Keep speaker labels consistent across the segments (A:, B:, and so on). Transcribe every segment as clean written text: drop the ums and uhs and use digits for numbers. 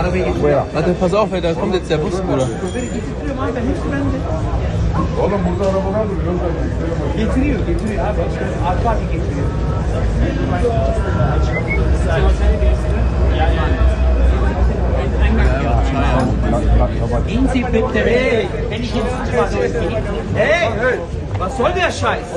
A: Woher?
B: Warte, pass auf, da kommt jetzt der Bus, Bruder.
C: Oğlum burada arabalar duruyor.
D: Getiriyor abi. Arka abi getiriyor. Gehen Sie bitte weg, wenn ich jetzt nicht mal durchgehe. Hey, was soll der Scheiß?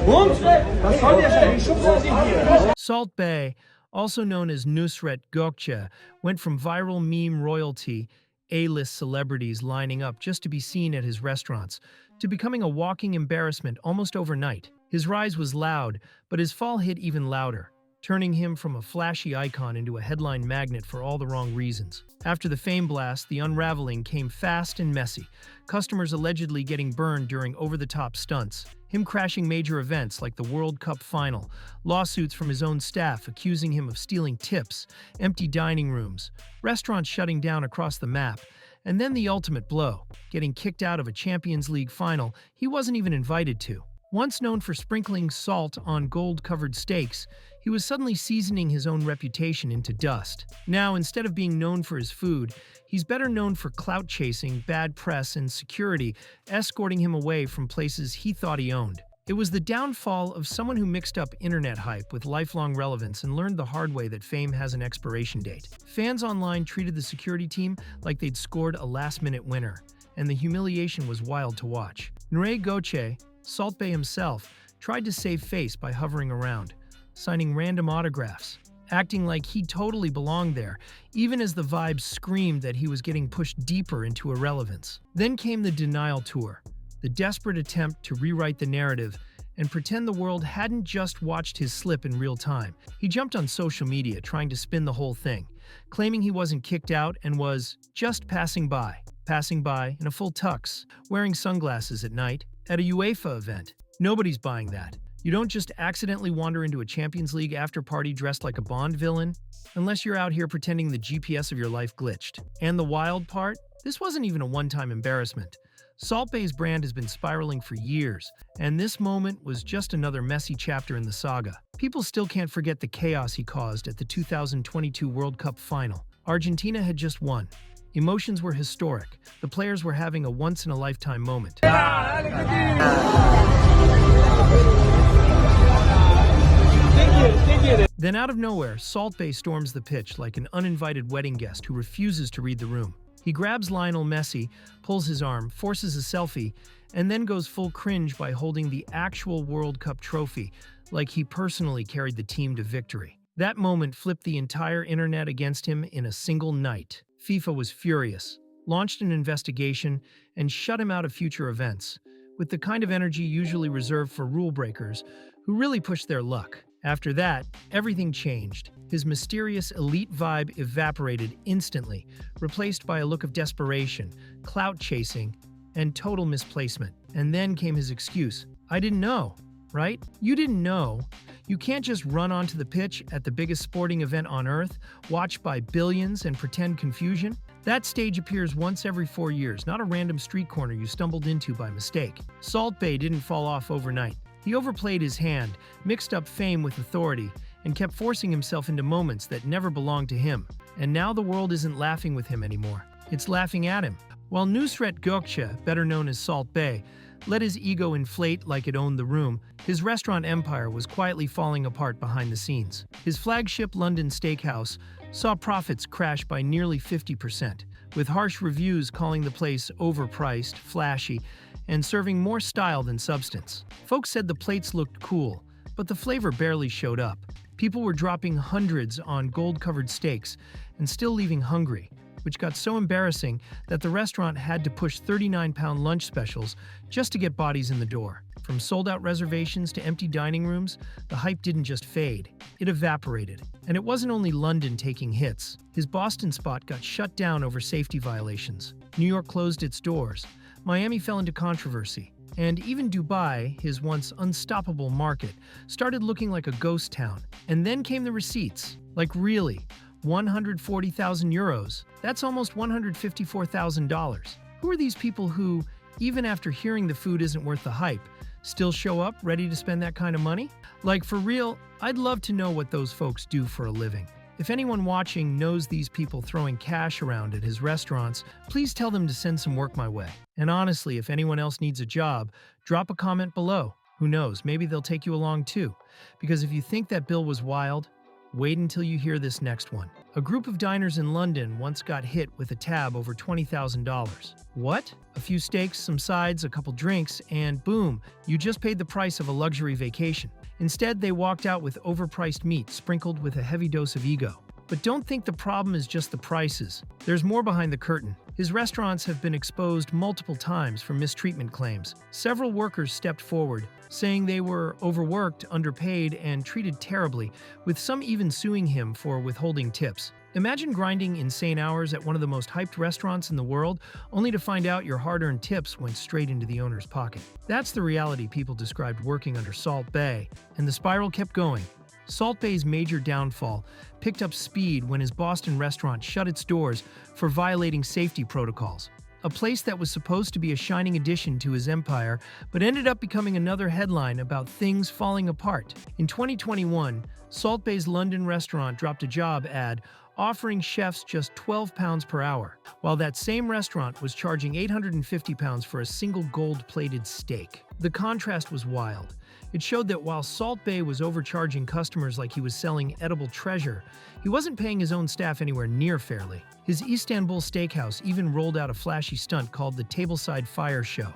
D: Und? Was soll der Scheiß? Ich schubse Sie hier.
E: Salt Bae, also known as Nusret Gökçe, went from viral meme royalty, A-list celebrities lining up just to be seen at his restaurants, to becoming a walking embarrassment almost overnight. His rise was loud, but his fall hit even louder, turning him from a flashy icon into a headline magnet for all the wrong reasons. After the fame blast, the unraveling came fast and messy, customers allegedly getting burned during over-the-top stunts, him crashing major events like the World Cup final, lawsuits from his own staff accusing him of stealing tips, empty dining rooms, restaurants shutting down across the map, and then the ultimate blow, getting kicked out of a Champions League final he wasn't even invited to. Once known for sprinkling salt on gold-covered steaks, he was suddenly seasoning his own reputation into dust. Now, instead of being known for his food, he's better known for clout chasing, bad press, and security escorting him away from places he thought he owned. It was the downfall of someone who mixed up internet hype with lifelong relevance and learned the hard way that fame has an expiration date. Fans online treated the security team like they'd scored a last-minute winner, and the humiliation was wild to watch. Nusret Gökçe, Salt Bae himself, tried to save face by hovering around, signing random autographs, acting like he totally belonged there, even as the vibes screamed that he was getting pushed deeper into irrelevance. Then came the denial tour, the desperate attempt to rewrite the narrative and pretend the world hadn't just watched his slip in real time. He jumped on social media trying to spin the whole thing, claiming he wasn't kicked out and was just passing by in a full tux, wearing sunglasses at night, at a UEFA event. Nobody's buying that. You don't just accidentally wander into a Champions League after-party dressed like a Bond villain, unless you're out here pretending the GPS of your life glitched. And the wild part? This wasn't even a one-time embarrassment. Salt Bae's brand has been spiraling for years, and this moment was just another messy chapter in the saga. People still can't forget the chaos he caused at the 2022 World Cup final. Argentina had just won. Emotions were historic. The players were having a once-in-a-lifetime moment. Then out of nowhere, Salt Bae storms the pitch like an uninvited wedding guest who refuses to read the room. He grabs Lionel Messi, pulls his arm, forces a selfie, and then goes full cringe by holding the actual World Cup trophy, like he personally carried the team to victory. That moment flipped the entire internet against him in a single night. FIFA was furious, launched an investigation, and shut him out of future events, with the kind of energy usually reserved for rule breakers who really push their luck. After that, everything changed. His mysterious elite vibe evaporated instantly, replaced by a look of desperation, clout chasing, and total misplacement. And then came his excuse. I didn't know, right? You didn't know. You can't just run onto the pitch at the biggest sporting event on Earth, watched by billions, and pretend confusion. That stage appears once every 4 years, not a random street corner you stumbled into by mistake. Salt Bae didn't fall off overnight. He overplayed his hand, mixed up fame with authority, and kept forcing himself into moments that never belonged to him. And now the world isn't laughing with him anymore. It's laughing at him. While Nusret Gökçe, better known as Salt Bae, let his ego inflate like it owned the room, his restaurant empire was quietly falling apart behind the scenes. His flagship London steakhouse saw profits crash by nearly 50%, with harsh reviews calling the place overpriced, flashy, and serving more style than substance. Folks said the plates looked cool, but the flavor barely showed up. People were dropping hundreds on gold-covered steaks and still leaving hungry, which got so embarrassing that the restaurant had to push 39-pound lunch specials just to get bodies in the door. From sold-out reservations to empty dining rooms, the hype didn't just fade, it evaporated. And it wasn't only London taking hits. His Boston spot got shut down over safety violations. New York closed its doors. Miami fell into controversy. And even Dubai, his once unstoppable market, started looking like a ghost town. And then came the receipts. Like really, 140,000 euros. That's almost $154,000. Who are these people who, even after hearing the food isn't worth the hype, still show up ready to spend that kind of money? Like for real, I'd love to know what those folks do for a living. If anyone watching knows these people throwing cash around at his restaurants, please tell them to send some work my way. And honestly, if anyone else needs a job, drop a comment below. Who knows, maybe they'll take you along too. Because if you think that bill was wild, wait until you hear this next one. A group of diners in London once got hit with a tab over $20,000. What? A few steaks, some sides, a couple drinks, and boom, you just paid the price of a luxury vacation. Instead, they walked out with overpriced meat sprinkled with a heavy dose of ego. But don't think the problem is just the prices. There's more behind the curtain. His restaurants have been exposed multiple times for mistreatment claims. Several workers stepped forward, saying they were overworked, underpaid, and treated terribly, with some even suing him for withholding tips. Imagine grinding insane hours at one of the most hyped restaurants in the world, only to find out your hard-earned tips went straight into the owner's pocket. That's the reality people described working under Salt Bae, and the spiral kept going. Salt Bae's major downfall picked up speed when his Boston restaurant shut its doors for violating safety protocols. A place that was supposed to be a shining addition to his empire, but ended up becoming another headline about things falling apart. In 2021, Salt Bae's London restaurant dropped a job ad offering chefs just £12 per hour, while that same restaurant was charging £850 for a single gold-plated steak. The contrast was wild. It showed that while Salt Bae was overcharging customers like he was selling edible treasure, he wasn't paying his own staff anywhere near fairly. His Istanbul steakhouse even rolled out a flashy stunt called the Tableside Fire Show,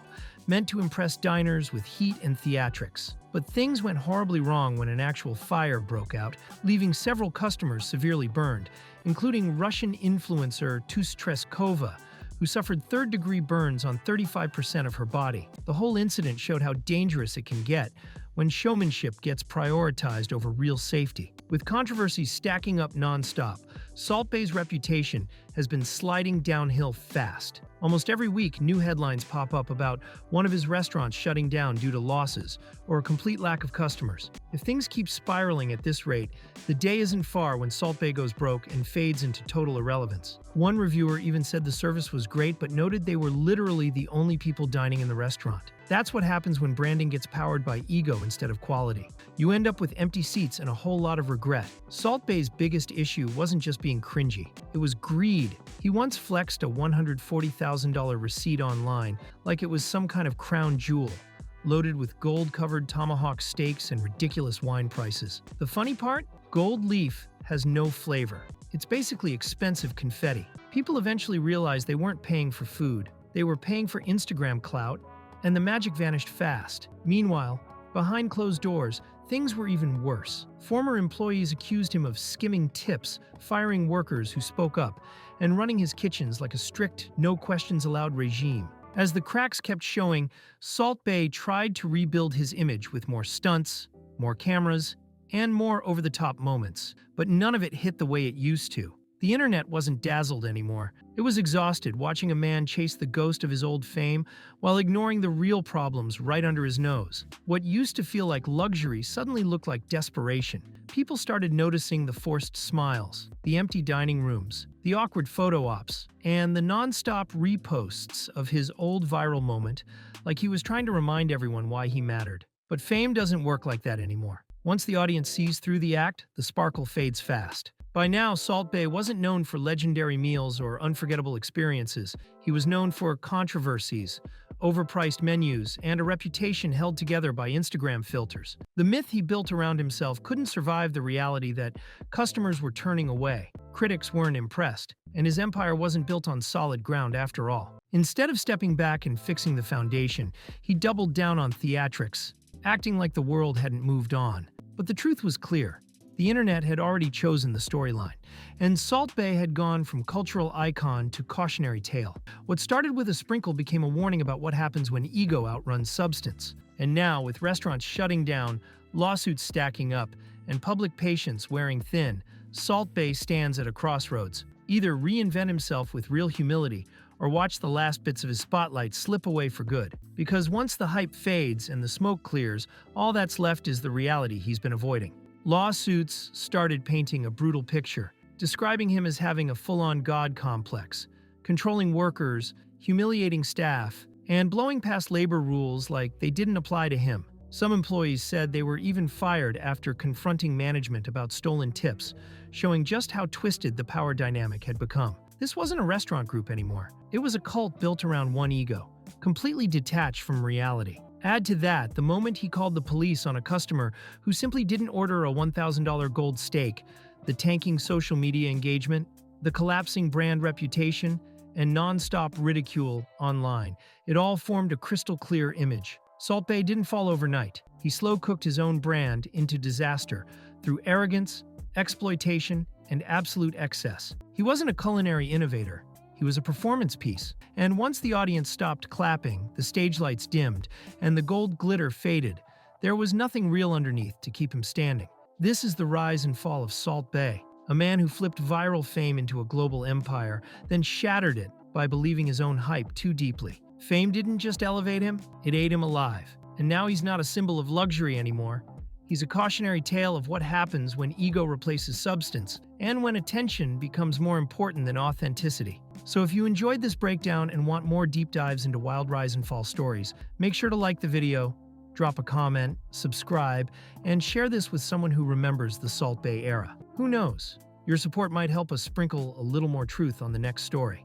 E: meant to impress diners with heat and theatrics. But things went horribly wrong when an actual fire broke out, leaving several customers severely burned, including Russian influencer Tustreskova, who suffered third-degree burns on 35% of her body. The whole incident showed how dangerous it can get when showmanship gets prioritized over real safety. With controversies stacking up non-stop, Salt Bae's reputation has been sliding downhill fast. Almost every week, new headlines pop up about one of his restaurants shutting down due to losses or a complete lack of customers. If things keep spiraling at this rate, the day isn't far when Salt Bae goes broke and fades into total irrelevance. One reviewer even said the service was great but noted they were literally the only people dining in the restaurant. That's what happens when branding gets powered by ego instead of quality. You end up with empty seats and a whole lot of regret. Salt Bae's biggest issue wasn't just being cringy, it was greed. He once flexed a $140,000 receipt online like it was some kind of crown jewel, loaded with gold-covered tomahawk steaks and ridiculous wine prices. The funny part? Gold leaf has no flavor. It's basically expensive confetti. People eventually realized they weren't paying for food. They were paying for Instagram clout, and the magic vanished fast. Meanwhile, behind closed doors, things were even worse. Former employees accused him of skimming tips, firing workers who spoke up, and running his kitchens like a strict, no-questions-allowed regime. As the cracks kept showing, Salt Bae tried to rebuild his image with more stunts, more cameras, and more over-the-top moments, but none of it hit the way it used to. The internet wasn't dazzled anymore. It was exhausted watching a man chase the ghost of his old fame while ignoring the real problems right under his nose. What used to feel like luxury suddenly looked like desperation. People started noticing the forced smiles, the empty dining rooms, the awkward photo ops, and the non-stop reposts of his old viral moment, like he was trying to remind everyone why he mattered. But fame doesn't work like that anymore. Once the audience sees through the act, the sparkle fades fast. By now, Salt Bae wasn't known for legendary meals or unforgettable experiences. He was known for controversies, overpriced menus, and a reputation held together by Instagram filters. The myth he built around himself couldn't survive the reality that customers were turning away, critics weren't impressed, and his empire wasn't built on solid ground after all. Instead of stepping back and fixing the foundation, he doubled down on theatrics, acting like the world hadn't moved on. But the truth was clear. The internet had already chosen the storyline, and Salt Bae had gone from cultural icon to cautionary tale. What started with a sprinkle became a warning about what happens when ego outruns substance. And now, with restaurants shutting down, lawsuits stacking up, and public patience wearing thin, Salt Bae stands at a crossroads. Either reinvent himself with real humility, or watch the last bits of his spotlight slip away for good. Because once the hype fades and the smoke clears, all that's left is the reality he's been avoiding. Lawsuits started painting a brutal picture, describing him as having a full-on god complex, controlling workers, humiliating staff, and blowing past labor rules like they didn't apply to him. Some employees said they were even fired after confronting management about stolen tips, showing just how twisted the power dynamic had become. This wasn't a restaurant group anymore. It was a cult built around one ego, completely detached from reality. Add to that the moment he called the police on a customer who simply didn't order a $1,000 gold steak, the tanking social media engagement, the collapsing brand reputation, and non-stop ridicule online. It all formed a crystal-clear image. Salt Bae didn't fall overnight. He slow-cooked his own brand into disaster through arrogance, exploitation, and absolute excess. He wasn't a culinary innovator. He was a performance piece. And once the audience stopped clapping, the stage lights dimmed, and the gold glitter faded, there was nothing real underneath to keep him standing. This is the rise and fall of Salt Bae, a man who flipped viral fame into a global empire, then shattered it by believing his own hype too deeply. Fame didn't just elevate him, it ate him alive. And now he's not a symbol of luxury anymore. He's a cautionary tale of what happens when ego replaces substance, and when attention becomes more important than authenticity. So if you enjoyed this breakdown and want more deep dives into wild rise and fall stories, make sure to like the video, drop a comment, subscribe, and share this with someone who remembers the Salt Bae era. Who knows? Your support might help us sprinkle a little more truth on the next story.